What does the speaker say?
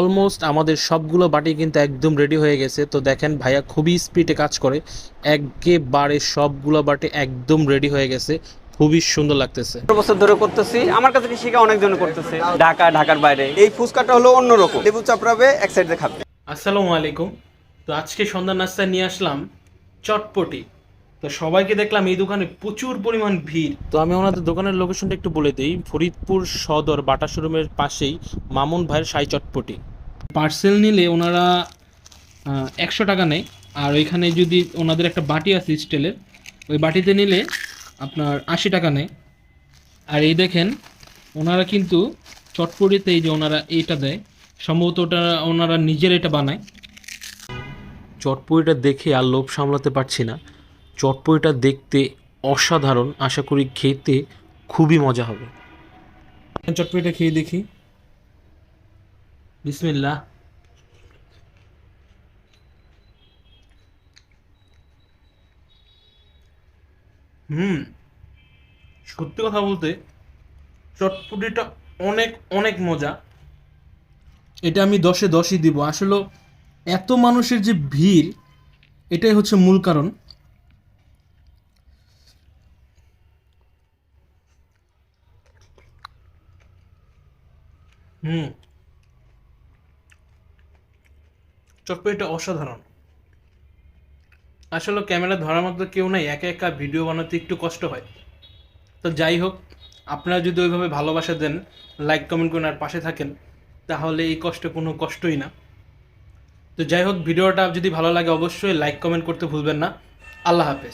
Almost আমাদের সবগুলো বাটি কিন্তু একদম রেডি হয়ে গেছে। তো দেখেন ভাইয়া খুবই স্পিডে কাজ করে, একেবারে সবগুলো বাটি একদম রেডি হয়ে গেছে, খুবই সুন্দর লাগতেছে। বছর ধরে করতেছি, আমার কাছে কি শিখে অনেকজন করতেছে, ঢাকার বাইরে। এই ফুচকাটা হলো অন্যরকম, লেবু চাপড়াবে এক সাইডে খাবে। আসসালামু আলাইকুম। তো আজকে সন্ধ্যা নাস্তায় নিয়ে আসলাম চটপটি। তো সবাইকে দেখলাম এই দোকানে প্রচুর পরিমাণ ভিড়। তো আমি ওনাদের দোকানের লোকেশনটা একটু বলে দিই, ফরিদপুর সদর বাটা শোরুমের পাশেই মামুন ভাইয়ের সাই চটপটি। পার্সেল নিলে ওনারা 100 টাকা নেয়, আর ওইখানে যদি ওনাদের একটা বাটি আছে স্টিলের, ওই বাটিতে নিলে আপনার 80 টাকা নেয়। আর এই দেখেন ওনারা কিন্তু চটপটিতে এই যে ওনারা এইটা দেয়, সম্ভবত ওটা ওনারা নিজের এটা বানায়। চটপটিটা দেখে আর লোভ সামলাতে পারছি না। চটপটিটা দেখতে অসাধারণ, আশা করি খেতে খুবই মজা হবে। চটপটিটা খেয়ে দেখি, বিসমিল্লাহ। হুম, সত্যি কথা বলতে চটপটিটা অনেক অনেক মজা। এটা আমি 10-এ 10ই দিব। আসলে এত মানুষের যে ভিড়, এটাই হচ্ছে মূল কারণ। হুম, চটপটিটা অসাধারণ। আসলে ক্যামেরা ধরার মতো কেউ নাই, একা একা ভিডিও বানাতে একটু কষ্ট হয়। তো যাই হোক, আপনারা যদি ওইভাবে ভালোবাসা দেন, লাইক কমেন্ট করেন আর পাশে থাকেন, তাহলে এই কষ্ট কোনো কষ্টই না। তো যাই হোক, ভিডিওটা যদি ভালো লাগে অবশ্যই লাইক কমেন্ট করতে ভুলবেন না। আল্লাহ হাফেজ।